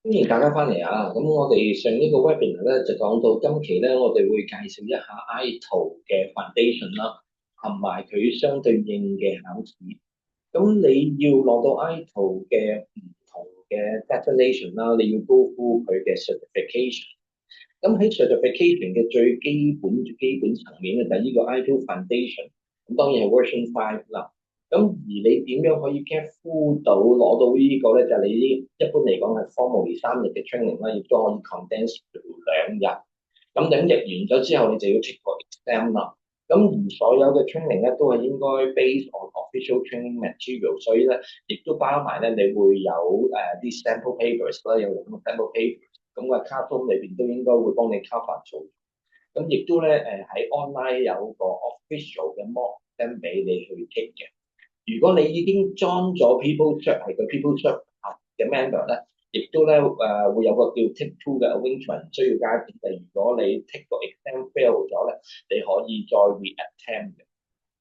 歡迎大家翻嚟啊！咁我哋上呢個 webinar 咧就講到今期咧，我哋會介紹一下 ITO 嘅 foundation 啦，同埋佢相對應嘅考試。咁你要攞到 ITO 嘅唔同嘅 definition 啦，你要 go through 佢嘅 certification。咁喺 certification 嘅最基本層面咧，就係呢個 ITO foundation。咁當然係 version 5啦。咁而你點樣可以 get through 到攞到呢個咧？就係你呢一般嚟講係 formally 3日嘅 training 啦，亦都可以 condense 到2日。咁2日完咗之後，你就要 take 個 exam 啦。咁而所有嘅 training 咧都係應該 based on official training material，所以咧亦都包埋咧你會有啲 sample papers 啦，有兩個 sample papers。咁個 classroom 裏邊都應該會幫你 cover 做。咁亦都咧喺 online 有個 official 嘅 mock exam 俾你去 take 嘅。如果你已經裝咗 People Cert 係個 People Cert 嘅 member 咧，亦都咧會有個叫 Take Two 嘅 arrangement 需要加錢嘅。如果你 take 個 exam fail 咗咧，你可以再 re-attempt 嘅。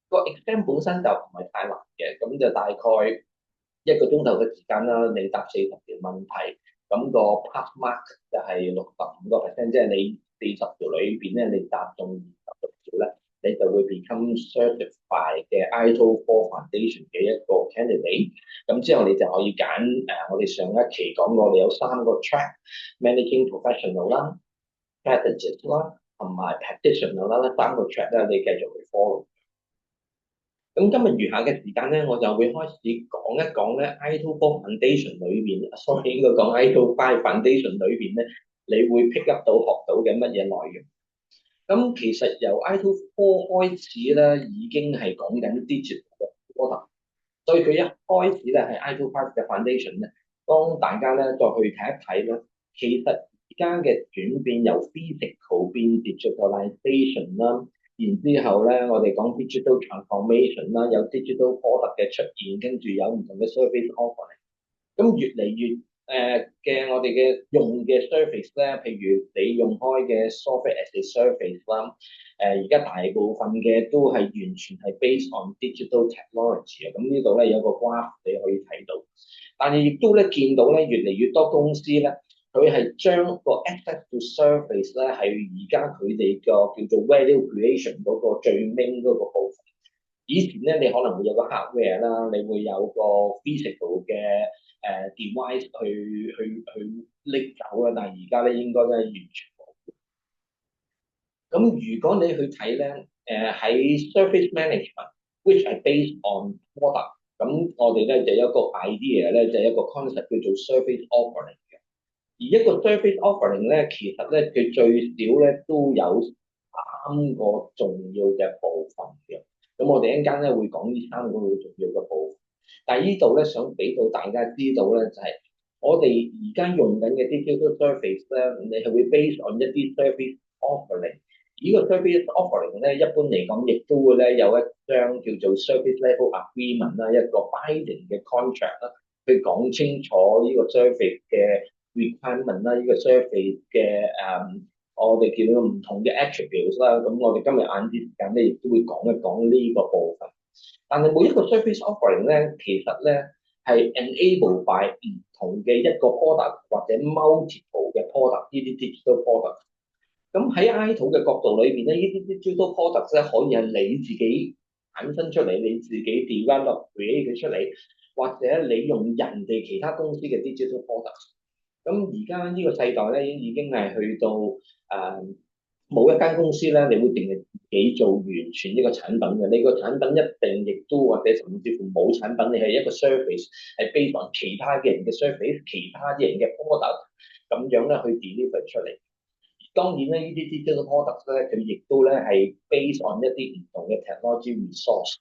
個 exam 本身就唔係太難嘅，咁就大概1個鐘頭嘅時間啦，你答40條問題，咁個 pass mark 就係65%，即係你40條裏邊咧，你答中26條咧，你就會 become certified 嘅 ITO Core Foundation 嘅一個 candidate。咁之後你就可以揀我哋上一期講過，你有3個 track，managing professional 啦、strategist 啦，同埋 practitioner 啦，3個 track 咧，你繼續去 follow。咁今日餘下嘅時間咧，我就會開始講一講咧 ITO Core Foundation 裏邊，sorry 應該講 ITO 5 Foundation 裏邊咧，你會 pick up 到學到嘅乜嘢內容。咁其實由 ITO 4開始咧，已經係講緊 digital 嘅 product，所以佢一開始咧係 ITO 5嘅 foundation 咧，當大家咧再去睇一睇咧，其實而家嘅轉變由 physical 變 digitalization 啦。然之後咧，我哋講 digital transformation 啦，有 digital product 嘅出現，跟住有唔同嘅 service offering。咁越嚟越我哋嘅用嘅 service 咧，譬如你用開嘅 software as a service 啦，而家大部分嘅都係完全係 based on digital technology 啊。咁呢度咧有個 graph 你可以睇到，但係亦都咧見到咧越嚟越多公司咧。佢係將個 access to service 咧係而家佢哋個叫做 value creation 嗰個最 main 嗰個部分。以前咧你可能會有個 hardware 啦，你會有個 physical 嘅device 去拎走啦，但係而家咧應該咧完全冇。咁如果你去睇咧喺 service management，which 係 based on product，咁我哋咧就有一個 idea 咧就係一個 concept 叫做 service offering。而一個 service offering 咧，其實咧佢最少咧都有3個重要嘅部分嘅。咁我哋一陣間咧會講呢3個好重要嘅部分。但係呢度咧想俾到大家知道咧，就係我哋而家用緊嘅 digital service 咧，你係會 base on 一啲 service offering。呢個 service offering 咧，一般嚟講亦都會咧有一張叫做 service level agreement 啦，一個 binding 嘅 contract 啦，去講清楚呢個 service 嘅 requirement 啦，呢個 service 嘅我哋見到唔同嘅 attributes 啦。咁我哋今日晏啲時間咧，亦都會講一講呢個部分。但係每一個 service offering 咧，其實咧係 enable by 唔同嘅一個 product 或者 multiple 嘅 product，呢啲 digital product。咁喺 ITO 嘅角度裏邊咧，呢啲 digital product 咧可以係你自己產生出嚟，你自己 develop create 佢出嚟，或者你用人哋其他公司嘅 digital product。咁而家呢個世代咧已經係去到冇一間公司咧，你會淨係自己做完全呢個產品嘅。你個產品一定亦都或者甚至乎冇產品，你係一個 service 係 based on 其他嘅人嘅 service，其他啲人嘅 product 咁樣咧去 deliver 出嚟。當然咧，呢啲 digital products 咧，佢亦都咧係 based on 一啲唔同嘅 technology resource。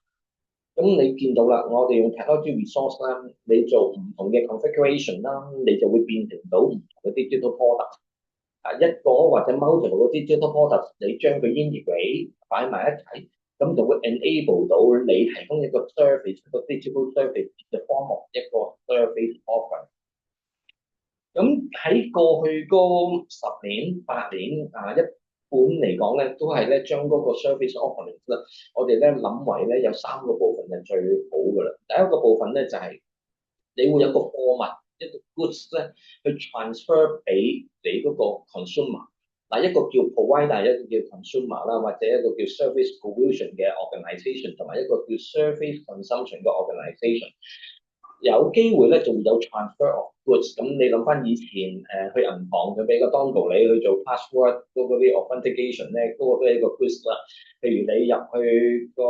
咁你見到啦，我哋用 technology resource 啦，你做唔同嘅 configuration 啦，你就會變成到唔同嘅 digital product。一個或者 multiple 嘅 digital product，你將佢 integrate 擺埋一齊，咁就會 enable 到你提供一個 service，一個 digital service 嘅 form of 一個 service offering。咁喺過去嗰10年8年一般嚟講咧，都係咧將嗰個 service offering 咧，我哋咧諗為有3個部分係最好噶啦。第一個部分咧就係你會有個貨物，一個 goods 咧去 transfer 俾你嗰個 consumer。嗱，一個叫 provider，一個叫 consumer 啦，或者一個叫 service provision 嘅 organisation，同埋一個叫 service consumption 嘅 organisation。有機會咧，仲有 transfer of goods。咁你諗翻以前去銀行佢俾個當道你去做 password 嗰啲 authentication 咧，嗰個都係一個 goods 啦。譬如你入去個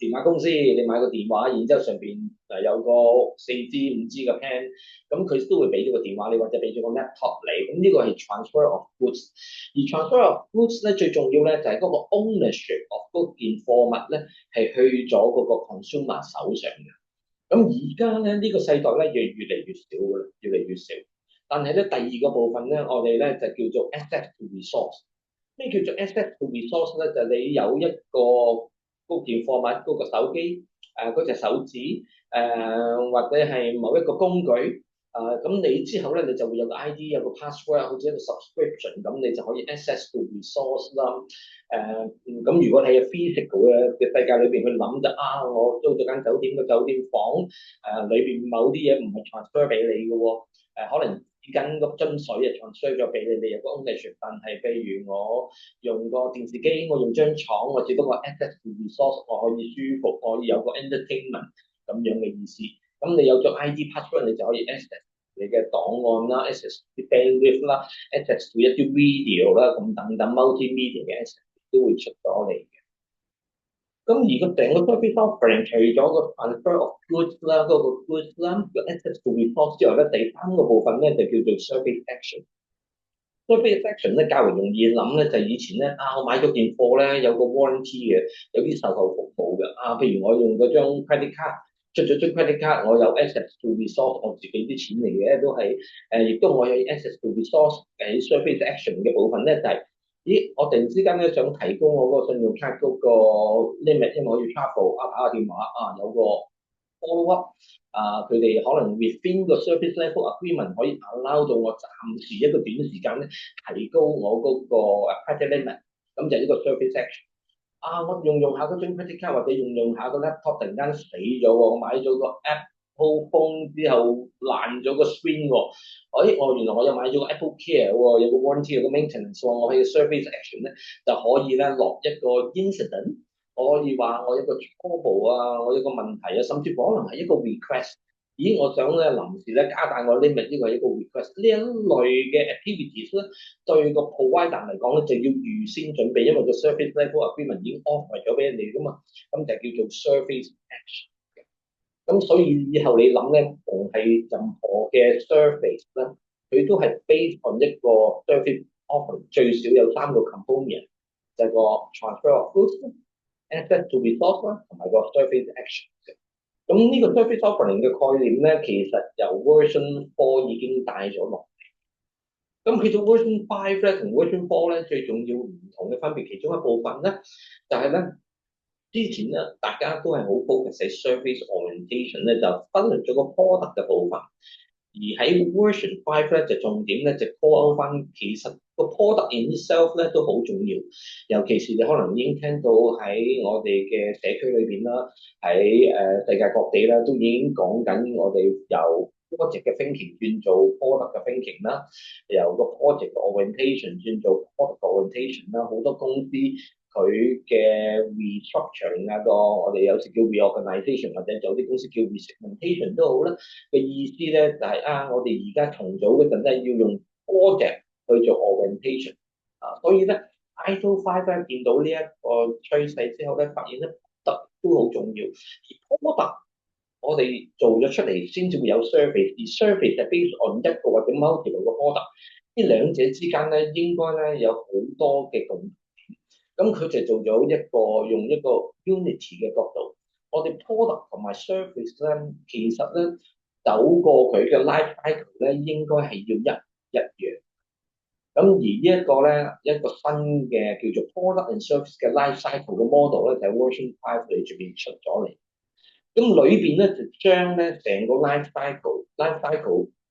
電話公司，你買個電話，然之後上邊有個4G、5G 嘅 plan，咁佢都會俾咗個電話你，或者俾咗個 laptop 你。咁呢個係 transfer of goods。而 transfer of goods 咧最重要咧就係嗰個 ownership of 嗰件貨物咧係去咗嗰個 consumer 手上嘅。咁而家咧呢個世代咧越嚟越少㗎啦，越嚟越少。但係咧第二個部分咧，我哋咧就叫做 access to resource。咩叫做 access to resource 咧？就係你有一個嗰件貨物嗰個手機嗰隻手指或者係某一個工具咁你之後咧你就會有個 ID 有個 password 好似一個 subscription 咁，你就可以 access to resource 啦。咁如果喺 physical 嘅世界裏邊去諗就我租咗間酒店嘅酒店房裏邊某啲嘢唔係 transfer 俾你嘅喎，可能紙巾個樽水啊 transfer 咗俾你，你有個 ownership。但係譬如我用個電視機，我用張床，我只不過 access to resource，我可以舒服，我可以有個 entertainment 咁樣嘅意思。咁你有咗 ID password，你就可以 access 你嘅檔案啦，access 啲 bandwidth 啦，access 到一啲 video 啦，咁等等 multimedia 嘅 access 都會出咗嚟嘅。咁而個成個 service offering 除咗個 transfer of goods 啦，嗰個 goods 啦，個 access to resource 之外咧，第三個部分咧就叫做 service action。service action 咧較為容易諗咧，就係以前咧我買咗件貨咧有個 warranty 嘅，有啲售後服務嘅譬如我用嗰張 credit card。出咗張 credit card，我有 access to resource，我自己啲錢嚟嘅，都係亦都我有 access to resource 喺 service action 嘅部分咧，就係、我突然之間咧想提高我嗰個信用卡嗰個 limit，因為我要 travel 打個電話有個 follow up 佢哋可能 within 個 service level agreement 可以 allow 到我暫時一個短時間咧提高我嗰個 credit limit，咁就係呢個 service action。我用下嗰張 credit card 或者用下個 laptop 突然間死咗喎，我買咗個 Apple phone 之後爛咗個 screen 喎，原來我又買咗個 Apple Care 喎，有個 warranty 有個 maintenance 喎，我喺個 service action 咧就可以咧落一個 incident，我可以話我一個 trouble 我一個問題甚至乎可能係一個 request。我想咧臨時咧加大我 limit，呢個係一個 request。呢一類嘅 activities 咧，對個 provider 嚟講咧就要預先準備，因為個 service level agreement 已經 offer 咗俾人哋噶嘛，咁就叫做 service action 嘅。咁所以以後你諗咧，逢係任何嘅 service 咧，佢都係 based on 一個 service offering，最少有3個 component，就係個 transfer of goods、access to resource 同埋個 service action 嘅。咁呢個 service offering 嘅概念咧，其實由 version 4已經帶咗落嚟。咁其實 version 5咧同 version 4咧最重要唔同嘅分別，其中一部分咧就係咧之前咧大家都係好 focus 喺 service orientation 咧，就忽略咗個 product 嘅部分。而喺 version 5咧就重點咧就 call out 翻，其實個 product in itself 咧都好重要，尤其是你可能已經聽到喺我哋嘅社區裏邊啦，喺世界各地啦，都已經講緊我哋由 project 嘅 thinking 轉做 product 嘅 thinking 啦，由個 project 嘅 orientation 轉做 product orientation 啦，好多公司佢嘅 restructuring 我哋有時叫 reorganization， 或者有啲公司叫 resegmentation 都好啦。嘅意思咧就係我哋而家重組嗰陣咧要用 project 去做 orientation 所以咧 ISO 5咧見到呢一個趨勢之後咧，發現咧 product 都好重要，而 product 我哋做咗出嚟先至會有 service， 而 service 係 based on 一個或者 multiple 嘅 product， 呢兩者之間咧應該咧有好多嘅共同點，咁佢就做咗用一個 unity 嘅角度，我哋 product 同埋 service 咧其實咧走過佢嘅 life cycle 咧，應該係要一樣。咁而呢一個咧，一個新嘅叫做 product and service 嘅 life cycle 嘅 model 咧，就喺 version 5裏邊出咗嚟。咁裏邊咧就將咧成個 life cycle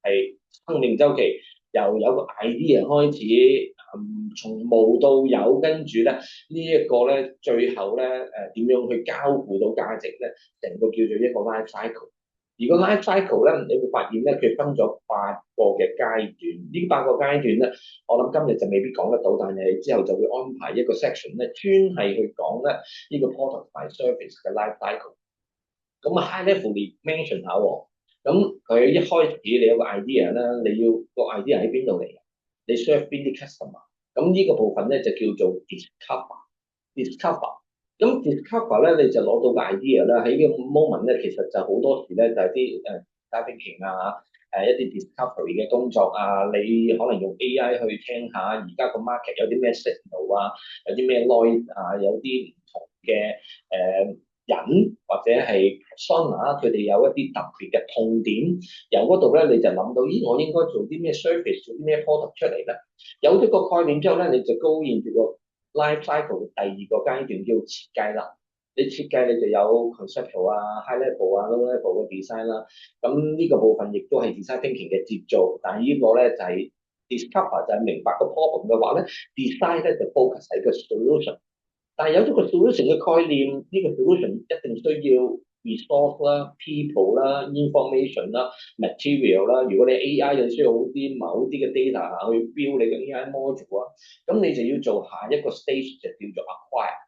係生命週期，由有個 idea 開始，從無到有，跟住咧呢一個咧最後咧點樣去交付到價值咧，成個叫做一個 life cycle。而個 life cycle 咧，你會發現咧，佢分咗8個嘅階段。呢8個階段咧，我諗今日就未必講得到，但係之後就會安排一個 section 咧，專係去講咧呢個 product 同埋 service 嘅 life cycle。咁啊 high level 你 mention 下喎。咁佢一開始你有個 idea 啦，你要個 idea 喺邊度嚟？你 serve 邊啲 customer？咁呢個部分咧就叫做 discover。咁 discover 咧你就攞到個 idea 啦，喺呢個 moment 咧其實就好多時咧就係啲thinking 啊，一啲 discovery 嘅工作啊，你可能用 AI 去聽下而家個 market 有啲咩 signal 啊，有啲咩 noise 啊，有啲唔同嘅人或者係 persona 佢哋有一啲特別嘅痛點，由嗰度咧你就諗到，咦我應該做啲咩 service，做啲咩 product 出嚟咧？有咗個概念之後咧，你就 go into 個 life cycle 第2個階段叫設計啦。你設計你就有 conceptual 啊、high level 啊、low level 嘅 design 啦。咁呢個部分亦都係 design thinking 嘅節奏，但係呢個咧就係 discover 就係明白個 problem 嘅話咧，design 咧就 focus 喺個 solution。但係有咗個 solution 嘅概念，呢個 solution 一定需要 resource 啦、people 啦、information 啦、material 啦。如果你 AI 就需要好啲某啲嘅 data 去 build 你嘅 AI module 啊，咁你就要做下一個 stage 就叫做 acquire。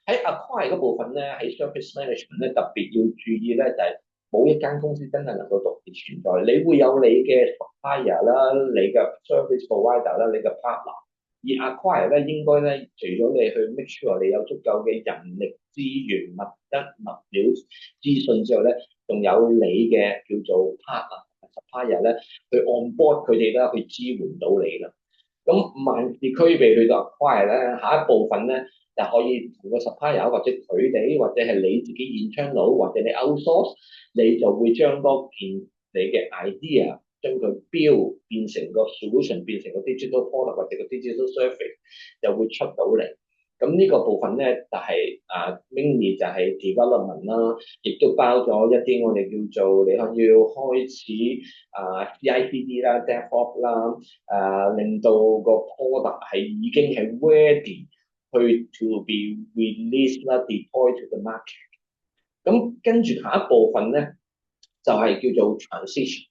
喺 acquire 嗰部分咧，喺 service management 咧特別要注意咧，就係冇一間公司真係能夠獨自存在，你會有你嘅 supplier 啦、你嘅 service provider 啦、你嘅 partner。而 acquire 咧應該咧，除咗你去 make sure 你有足夠嘅人力資源、物質、物料、資訊之後咧，仲有你嘅叫做 partner、supplier 咧，去 on board 佢哋啦，去支援到你啦。咁萬事俱備去到 acquire 咧，下一部分咧就可以同個 supplier 或者佢哋，或者係你自己 internal 或者你 outsource，你就會將嗰件你嘅 idea 將佢 build 變成個 solution，變成個 digital product 或者個 digital service，就會出到嚟。咁呢個部分咧就係mainly 就係 development 啦，亦都包咗一啲我哋叫做你可要開始CI/CD 啦、DevOps 啦，令到個 product 係已經係 ready 去 to be released 啦、deploy to the market。咁跟住下一部分咧就係叫做 transition。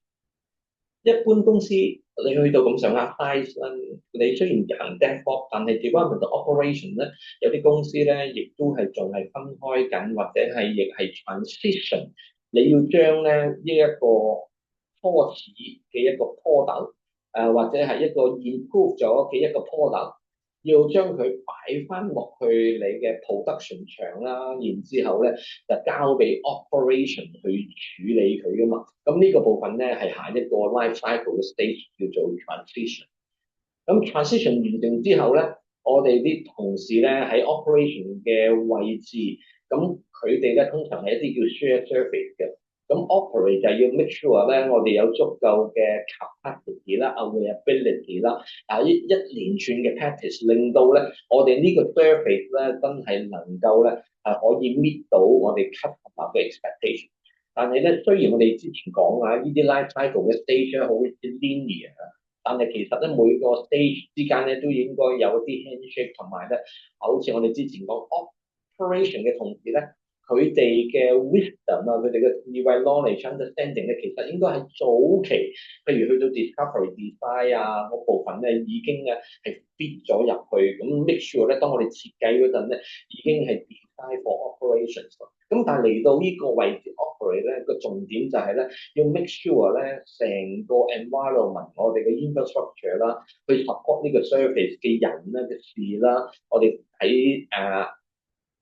一般公司你去到咁上下 size 啦，你雖然行 DevOps，但係 development operation 咧，有啲公司咧亦都係仲係分開緊，或者係亦係 transition。你要將咧呢一個初始嘅一個 product，或者係一個 improve 咗嘅一個 product，要將佢擺翻落去你嘅 production 場啦，然之後咧就交俾 operation 去處理佢噶嘛。咁呢個部分咧係下一個 life cycle 嘅 stage 叫做 transition。咁 transition 完成之後咧，我哋啲同事咧喺 operation 嘅位置，咁佢哋咧通常係一啲叫 share service 嘅。咁 operate 就係要 make sure 咧，我哋有足夠嘅 capacity 啦、availability 啦，一連串嘅 practice，令到咧我哋呢個 service 咧真係能夠咧係可以 meet 到我哋 customer 嘅 expectation。但係咧，雖然我哋之前講啊，呢啲 life cycle 嘅 stage 咧好 linear 啊，但係其實咧每個 stage 之間咧都應該有一啲 handshake，同埋咧好似我哋之前講 operation 嘅同事咧。佢哋嘅 wisdom 啊，佢哋嘅智慧 knowledge understanding 咧，其實應該係早期，譬如去到 discovery design 啊嗰部分咧，已經咧係 fit 咗入去，咁 make sure 咧，當我哋設計嗰陣咧，已經係 design for operations。咁但係嚟到呢個位置 operate 咧，個重點就係咧，要 make sure 咧，成個 environment，我哋嘅 infrastructure 啦，去 support 呢個 service 嘅人啦嘅事啦，我哋喺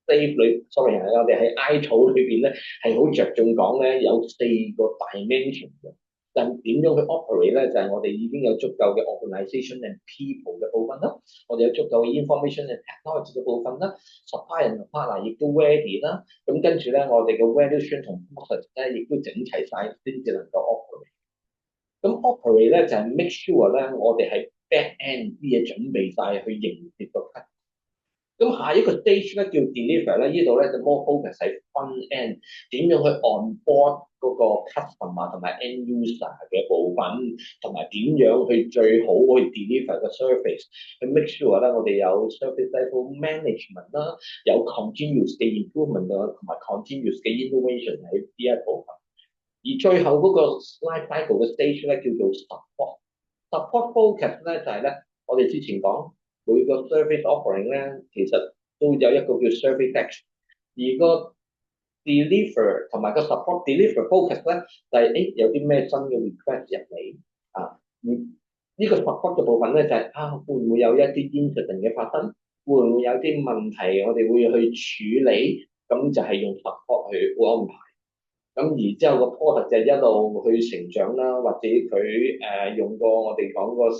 Save 裏，sorry 啊，我哋喺 I 草裏邊咧係好着重講咧有4個 dimension 嘅，就點樣去 operate 咧？就係我哋已經有足夠嘅 organisation and people 嘅部分啦，我哋有足夠嘅 information and technology 嘅部分啦，supplier 同 partner 亦都 ready 啦，咁跟住咧我哋嘅 valuation 同 process 咧亦都整齊晒先至能夠 operate。咁 operate 咧就係 make sure 咧我哋喺 back end 啲嘢準備晒去迎接個 customer。咁下一個 stage 咧叫 deliver 咧，呢度咧就 more focus 喺 front end，點樣去 on board 嗰個 customer 同埋 end user 嘅部分，同埋點樣去最好去 deliver 個 service，去 make sure 咧我哋有 service level management 啦，有 continuous 嘅 improvement 啦，同埋 continuous 嘅 innovation 喺呢一部分。而最後嗰個 life cycle 嘅 stage 咧叫做 support。support focus 咧就係咧，我哋之前講每個 service offering 咧，其實都有一個叫 service action，而個 deliver 同埋個 support deliver focus 咧就係、有啲咩新嘅 request 入嚟啊，呢個 support 嘅部分咧就係、會唔會有一啲 incident 嘅發生，會唔會有啲問題我哋會去處理，咁就係用 support 去安排。咁然之後個 product 就一路去成長啦，或者佢用過我哋講個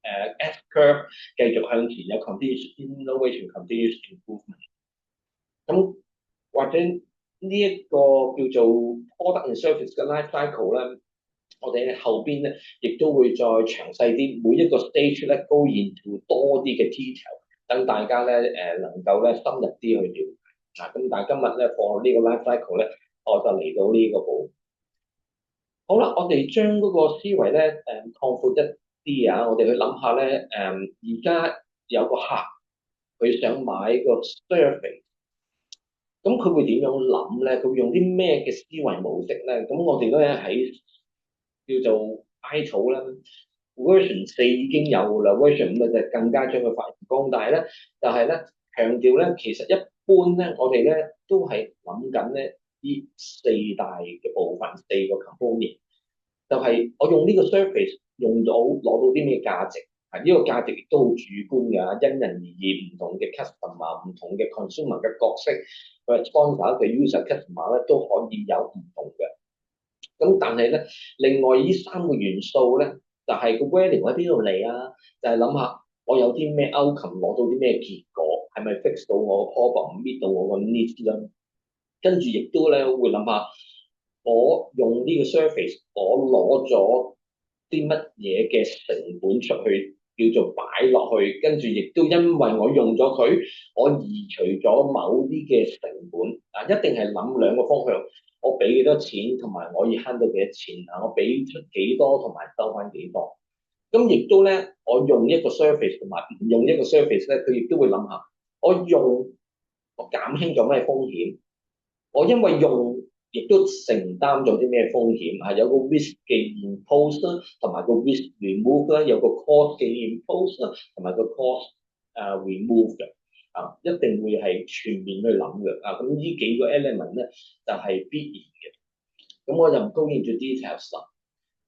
S curve 繼續向前有 continuous innovation、continuous improvement。咁或者呢一個叫做 product and service 嘅 life cycle 咧，我哋喺後邊咧亦都會再詳細啲，每一個 stage 咧 go into 多啲嘅 detail，等大家咧能夠咧深入啲去了解。咁但係今日咧放呢個 life cycle 咧，我就嚟到呢個步。好啦，我哋將嗰個思維咧擴闊一啲啊，我哋去諗下咧而家有個客佢想買個 service。咁佢會點樣諗咧？佢會用啲咩嘅思維模式咧？咁我哋嗰日喺叫做 I 草啦，version 4已經有啦，version 5就更加將佢發揚光大咧。就係咧強調咧，其實一般咧，我哋咧都係諗緊咧呢四大嘅部分，四個 component，就係我用呢個 service 用到攞到啲咩價值。呢個價值亦都好主觀㗎，因人而異，唔同嘅 customer、唔同嘅 consumer 嘅角色，佢 sponsor 嘅 user customer 咧都可以有唔同嘅。咁但係咧，另外呢三個元素咧，就係個 value 喺邊度嚟啊？就係諗下我有啲咩 outcome 攞到啲咩結果，係咪 fix 到我個 problem，meet 到我個 needs 啦？跟住亦都咧會諗下，我用呢個 service，我攞咗啲乜嘢嘅成本出去，叫做擺落去，跟住亦都因為我用咗佢，我移除咗某啲嘅成本。一定係諗兩個方向，我俾幾多錢，同埋我可以慳到幾多錢啊？我俾出幾多，同埋收翻幾多？咁亦都咧，我用一個 service 同埋唔用一個 service 咧，佢亦都會諗下，我減輕咗咩風險？我因為用，亦都承擔咗啲咩風險？係有個 risk 嘅 impose 啦，同埋個 risk remove 啦，有個 cost 嘅 impose 啦，同埋個 cost remove 嘅。一定會係全面去諗嘅。咁呢幾個 element 咧就係必然嘅。咁我就唔 go into details 啦。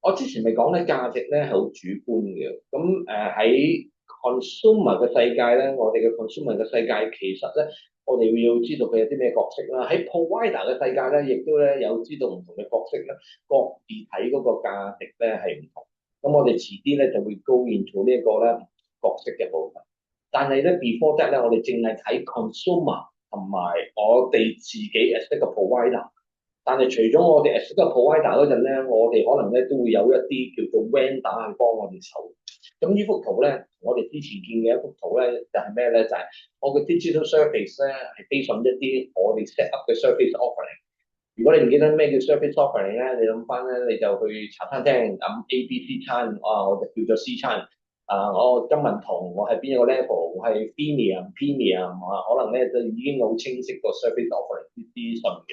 我之前咪講咧，價值咧係好主觀嘅。咁喺 consumer 嘅世界咧，我哋嘅 consumer 嘅世界其實咧，我哋要知道佢有啲咩角色啦。喺 provider 嘅世界咧，亦都咧有知道唔同嘅角色咧，各自睇嗰個價值咧係唔同。咁我哋遲啲咧就會 go into 呢一個咧角色嘅部分。但係咧 before that 咧，我哋淨係睇 consumer 同埋我哋自己 as 一個 provider。但係除咗我哋 as 一個 provider 嗰陣咧，我哋可能咧都會有一啲叫做 vendor 去幫我哋手。咁呢幅圖咧，我哋之前見嘅一幅圖咧，就係咩咧？就係、是、我嘅 digital service 咧係 based on 一啲我哋 set up 嘅 service offering。如果你唔記得咩叫 service offering 咧，你諗翻咧，你就去茶餐廳咁 A、B、C 餐，我就叫做 C 餐。我金銀銅，我係邊一個 level，我係 premium，可能咧就已經好清晰個 service offering 啲資訊嘅。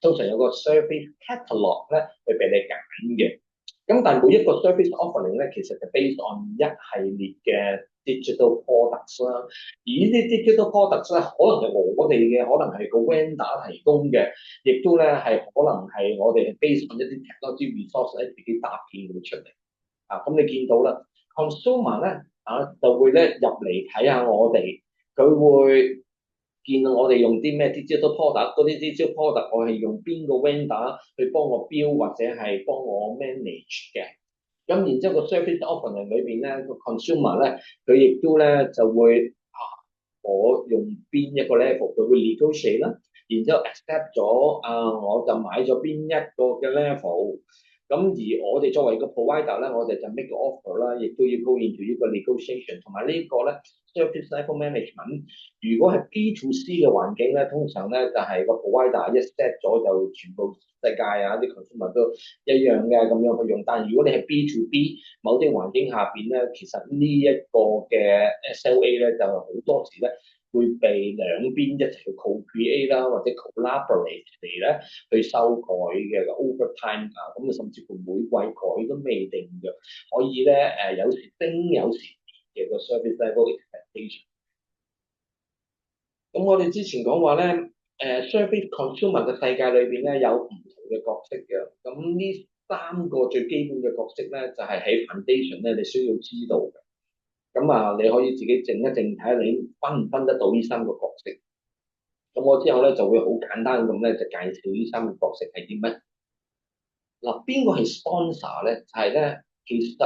通常有個 service catalog 咧，去俾你揀嘅。咁但係每一個 service offering 咧，其實就 based on 一系列嘅 digital products 啦。而呢啲 digital products 咧，可能係我哋嘅，可能係個 vendor 提供嘅，亦都咧係可能係我哋 based on 一啲 technology resource 咧自己搭建佢出嚟。咁你見到啦 consumer 咧就會咧入嚟睇下我哋，佢會見到我哋用啲咩 digital product，嗰啲 digital product 我係用邊個 vendor 去幫我標或者係幫我 manage 嘅。咁然之後個 service offering 裏邊咧，個 consumer 咧佢亦都咧就會我用邊一個 level，佢會 negotiate 啦，然之後 accept 咗我就買咗邊一個嘅 level。咁而我哋作為個 provider 咧，我哋就 make 個 offer 啦，亦都要 go into 呢個 negotiation，同埋呢個咧 service level management。如果係 B to C 嘅環境咧，通常咧就係個 provider 一 set 咗就全部世界啲 consumer 都一樣嘅咁樣去用。但係如果你係 B to B 某啲環境下邊咧，其實呢一個嘅 SLA 咧就好多時咧會被兩邊一齊去 co-create 啦，或者 collaborate 嚟咧去修改嘅 overtime 啊，咁啊甚至乎每季改都未定嘅，可以咧有時升有時跌嘅個 service level expectation。咁我哋之前講話咧，service consumer 嘅世界裏邊咧有唔同嘅角色嘅，咁呢三個最基本嘅角色咧就係喺 foundation 咧你需要知道嘅。咁啊，你可以自己靜一靜睇下你分唔分得到呢三個角色。咁我之後咧就會好簡單咁咧就介紹呢三個角色係啲乜。嗱，邊個係 sponsor 咧？就係咧，其實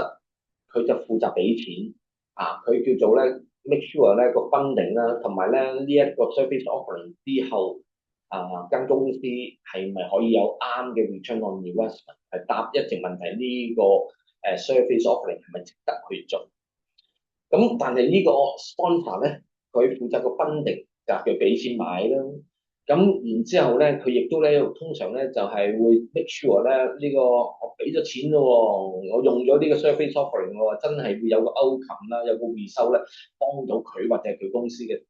佢就負責俾錢啊，佢叫做咧 make sure 咧個 funding 啦，同埋咧呢一個 service offering 之後間公司係咪可以有啱嘅 return on investment，係答一直問題呢個service offering 係咪值得去做？咁但係呢個 sponsor 咧，佢負責個 funding 就係佢俾錢買啦。咁然之後咧，佢亦都咧通常咧就係會 make sure 咧呢個我俾咗錢咯喎，我用咗呢個 service offering 喎，真係會有個 outcome 啦，有個回收咧，幫到佢或者係佢公司嘅。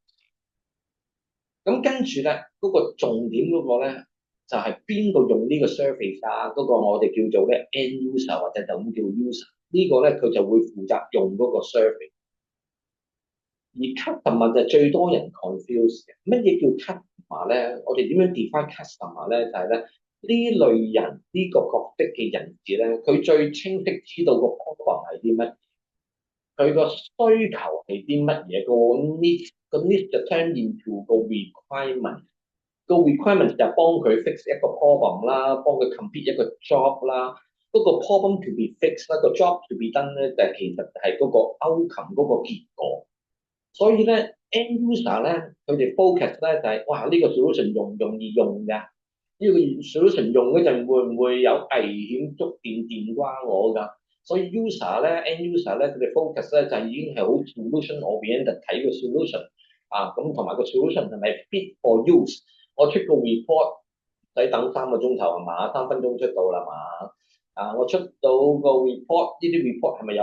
咁跟住咧，嗰個重點嗰個咧就係邊個用呢個 service 啊？嗰個我哋叫做咧 end user 或者就咁叫 user，呢個咧佢就會負責用嗰個 service。而 customer 就最多人 confuse 嘅，乜嘢叫 customer 咧？我哋點樣 define customer 咧？就係咧呢類人呢個角色嘅人士咧，佢最清晰知道個 problem 係啲乜，佢個需求係啲乜嘢，個 need 就 turn into 個 requirement，個 requirement 就係幫佢 fix 一個 problem 啦，幫佢 complete 一個 job 啦。嗰個 problem to be fixed 啦，個 job to be done 咧，就係其實係嗰個 outcome 嗰個結果。所以咧，end user 咧，佢哋 focus 咧就係、哇呢、個 solution 容唔容易用㗎？呢、個 solution 用嗰陣會唔會有危險觸電瓜我㗎？所以 user 咧，end user 咧，佢哋 focus 咧就已經係好 solution oriented 睇個 solution 啊，咁同埋個 solution 係咪 fit for use？我出個 report 唔使等3個鐘頭係嘛，3分鐘出到啦嘛。我出到個 report，呢啲 report 係咪有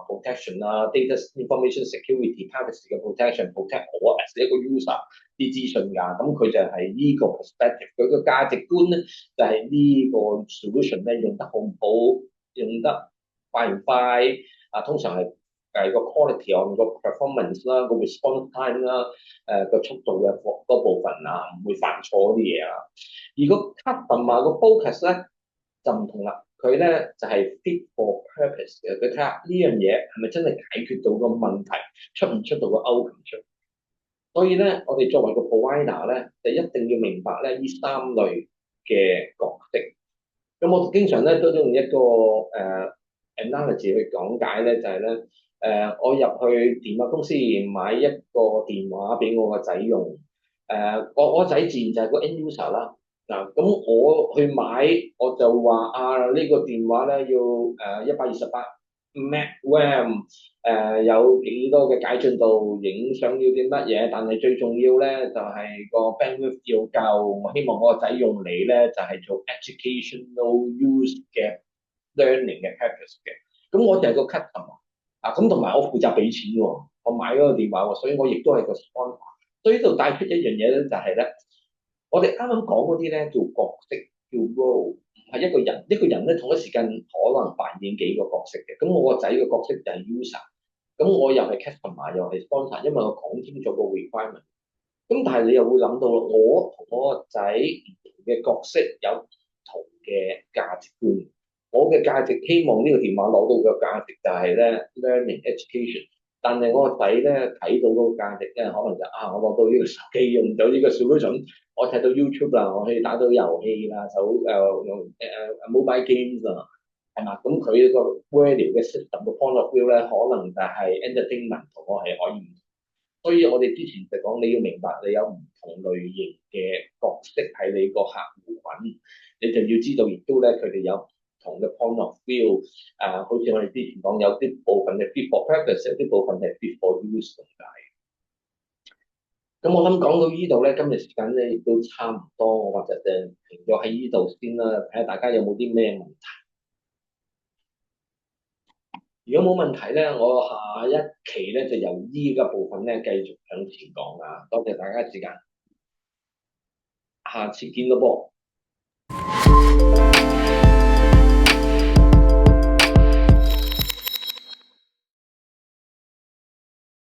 protection 啊，data information security privacy 嘅 protection，protect 我 as 一個 user 啲資訊㗎？咁佢就係呢個 perspective，佢個價值觀咧就係呢個 solution 咧用得好唔好，用得快唔快通常係個 quality on 個 performance 啦，個 response time 啦，個速度嘅嗰部分唔會犯錯啲嘢啊。而個 customer 個 focus 咧就唔同啦。佢咧就係 fit for purpose 嘅，佢睇下呢樣嘢係咪真係解決到個問題，出唔出到個 outcome 出。所以咧，我哋作為個 provider 咧，就一定要明白咧呢三類嘅角色。咁我經常咧都用一個analogy 去講解咧，就係咧我入去電話公司買一個電話俾我個仔用，我仔自然就係個 end user 啦。嗱，咁我去買，我就話呢個電話咧要128 Mbps RAM，有幾多嘅解像度，影相要啲乜嘢，但係最重要咧就係個 bandwidth 要夠。我希望我個仔用嚟咧就係做 educational use 嘅 learning 嘅 purpose 嘅。咁我就係個 customer 咁同埋我負責俾錢喎，我買嗰個電話喎，所以我亦都係個 sponsor。所以呢度帶出一樣嘢咧，就係咧。我哋啱啱講嗰啲咧叫角色，叫 role，唔係一個人。一個人咧同一時間可能扮演幾個角色嘅。咁我個仔嘅角色就係 user，咁我又係 customer，又係 sponsor，因為我講清楚個 requirement。咁但係你又會諗到，我同我個仔唔同嘅角色有唔同嘅價值觀。我嘅價值希望呢個電話攞到嘅價值就係咧 learning education。但係我個仔咧睇到嗰個價值咧，可能就我攞到呢個手機，用到呢個 solution，我睇到 YouTube 啦，我可以打到遊戲啦，用mobile games 啊，係嘛？咁佢個 value 嘅 system 嘅 point of view 咧，可能就係 entertainment 同我係可以唔同。所以我哋之前就講你要明白你有唔同類型嘅角色喺你個客戶群，你就要知道，亦都咧佢哋有同嘅 point of view，好似我哋之前講，有啲部分係 fit for purpose，有啲部分係 fit for use 咁解。咁我諗講到呢度咧，今日時間咧亦都差唔多，我或者就停咗喺呢度先啦，睇下大家有冇啲咩問題。如果冇問題咧，我下一期咧就由呢個部分咧繼續向前講啊。多謝大家時間，下次見咯噃。